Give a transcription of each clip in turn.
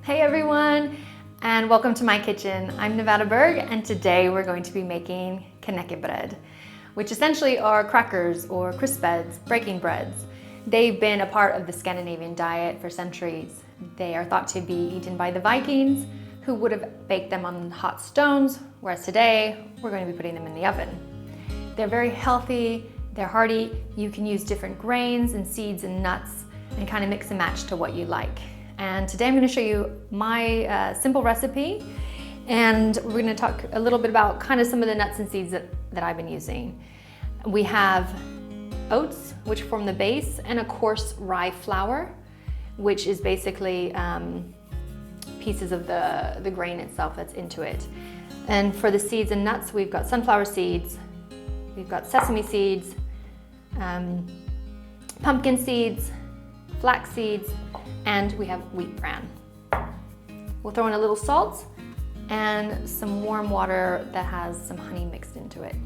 Hey everyone, and welcome to my kitchen. I'm Nevada Berg, and today we're going to be making knekkebrød, which essentially are crackers or crispbeds, breaking breads. They've been a part of the Scandinavian diet for centuries. They are thought to be eaten by the Vikings, who would have baked them on hot stones, whereas today we're going to be putting them in the oven. They're very healthy, they're hearty. You can use different grains and seeds and nuts and kind of mix and match to what you like. And today I'm going to show you my simple recipe, and we're going to talk a little bit about kind of some of the nuts and seeds that I've been using. We have oats, which form the base, and a coarse rye flour, which is basically pieces of the grain itself that's into it. And for the seeds and nuts, we've got sunflower seeds, we've got sesame seeds, pumpkin seeds, flax seeds, and we have wheat bran. We'll throw in a little salt and some warm water that has some honey mixed into it.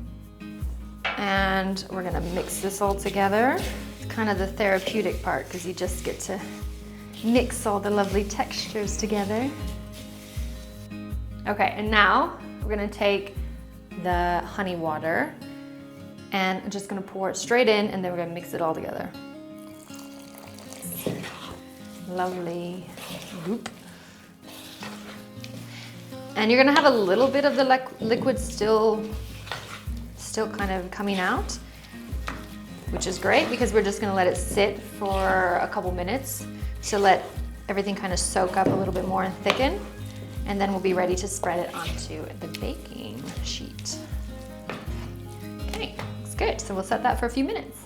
And we're gonna mix this all together. It's kind of the therapeutic part because you just get to mix all the lovely textures together. Okay, and now we're gonna take the honey water and I'm just gonna pour it straight in, and then we're gonna mix it all together. Lovely goop. And you're gonna have a little bit of the liquid still kind of coming out, which is great because we're just gonna let it sit for a couple minutes to let everything kind of soak up a little bit more and thicken. And then we'll be ready to spread it onto the baking sheet. Okay, looks good. So we'll set that for a few minutes.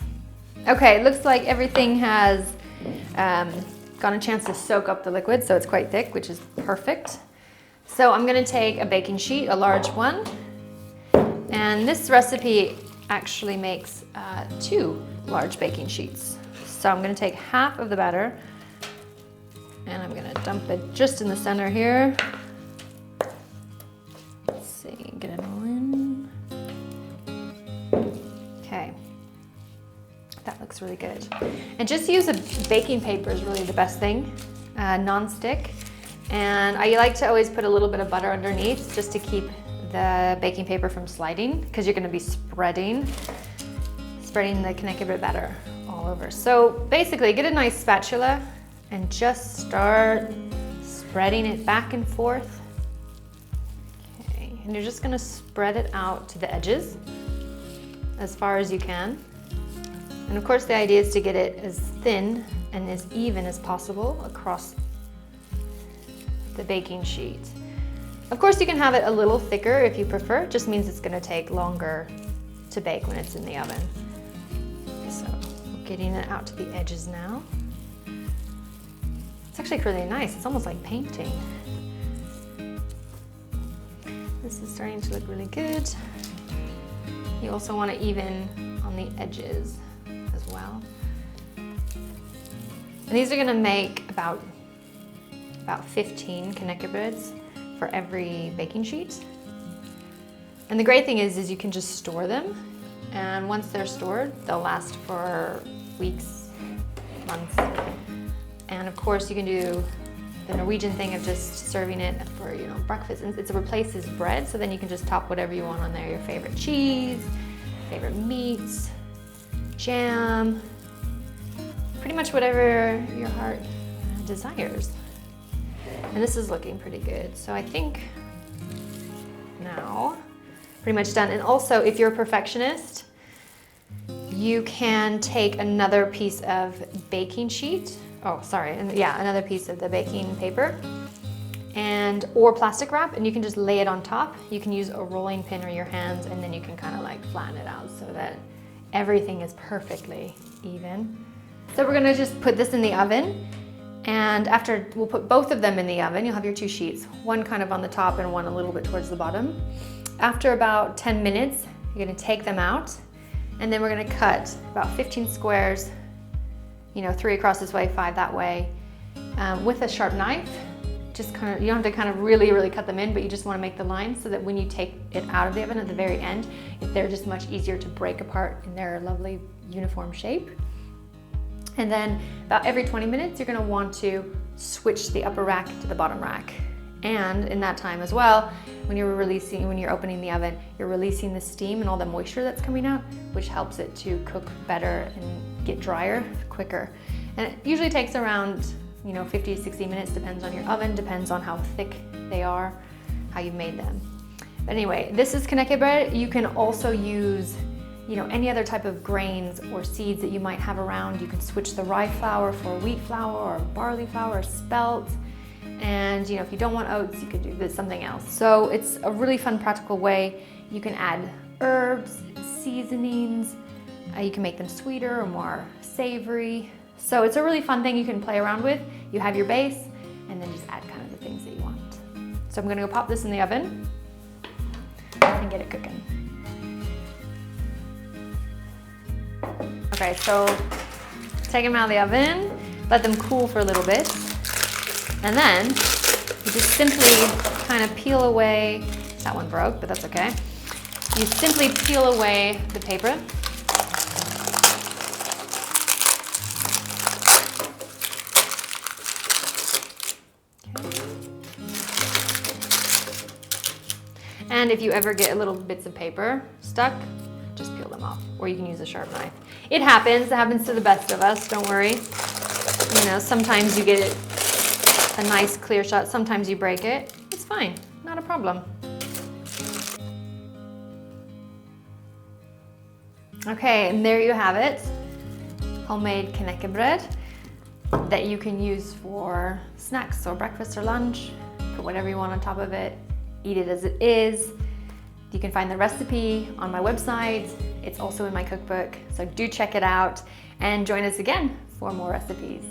Okay, looks like everything has got a chance to soak up the liquid, so it's quite thick, which is perfect. So I'm gonna take a baking sheet, a large one, and this recipe actually makes 2 large baking sheets. So I'm gonna take half of the batter and I'm gonna dump it just in the center here. Let's see, get it all in. Okay. That looks really good. And just use a baking paper is really the best thing, non-stick. And I like to always put a little bit of butter underneath just to keep the baking paper from sliding, because you're gonna be spreading the knekkebrød batter all over. So basically get a nice spatula and just start spreading it back and forth. Okay, and you're just gonna spread it out to the edges as far as you can. And of course the idea is to get it as thin and as even as possible across the baking sheet. Of course you can have it a little thicker if you prefer, it just means it's going to take longer to bake when it's in the oven. So getting it out to the edges now. It's actually really nice, it's almost like painting. This is starting to look really good. You also want to even on the edges as well. And these are going to make about 15 knekkebrøds for every baking sheet. And the great thing is you can just store them, and once they're stored, they'll last for weeks, months. And of course you can do the Norwegian thing of just serving it for breakfast. And it replaces bread, so then you can just top whatever you want on there, your favorite cheese, favorite meats, jam, pretty much whatever your heart desires. And this is looking pretty good. So I think now pretty much done. And also if you're a perfectionist, you can take another piece of baking sheet. Another piece of the baking paper or plastic wrap, and you can just lay it on top. You can use a rolling pin or your hands, and then you can kind of like flatten it out so that everything is perfectly even. So we're gonna just put this in the oven, and after we'll put both of them in the oven. You'll have your 2 sheets, one kind of on the top and one a little bit towards the bottom. After about 10 minutes, you're gonna take them out, and then we're gonna cut about 15 squares, 3 across this way, 5 that way, with a sharp knife. Just kind of, you don't have to kind of really cut them in, but you just want to make the lines so that when you take it out of the oven at the very end, they're just much easier to break apart in their lovely uniform shape. And then about every 20 minutes, you're gonna want to switch the upper rack to the bottom rack. And in that time as well, when you're opening the oven, you're releasing the steam and all the moisture that's coming out, which helps it to cook better and get drier quicker. And it usually takes around 50 to 60 minutes, depends on your oven, depends on how thick they are, how you've made them. But anyway, this is knekkebrød. You can also use any other type of grains or seeds that you might have around. You can switch the rye flour for wheat flour or barley flour or spelt. And if you don't want oats, you could do something else. So it's a really fun, practical way. You can add herbs, seasonings. You can make them sweeter or more savory. So it's a really fun thing you can play around with. You have your base, and then just add kind of the things that you want. So I'm gonna go pop this in the oven and get it cooking. Okay, so take them out of the oven, let them cool for a little bit, and then you just simply kind of peel away, that one broke, but that's okay. You simply peel away the paper. And if you ever get little bits of paper stuck, just peel them off, or you can use a sharp knife. It happens to the best of us, don't worry. Sometimes you get a nice clear shot, sometimes you break it. It's fine, not a problem. Okay, and there you have it. Homemade knekkebrød that you can use for snacks or breakfast or lunch. Put whatever you want on top of it. Eat it as it is. You can find the recipe on my website. It's also in my cookbook, so do check it out and join us again for more recipes.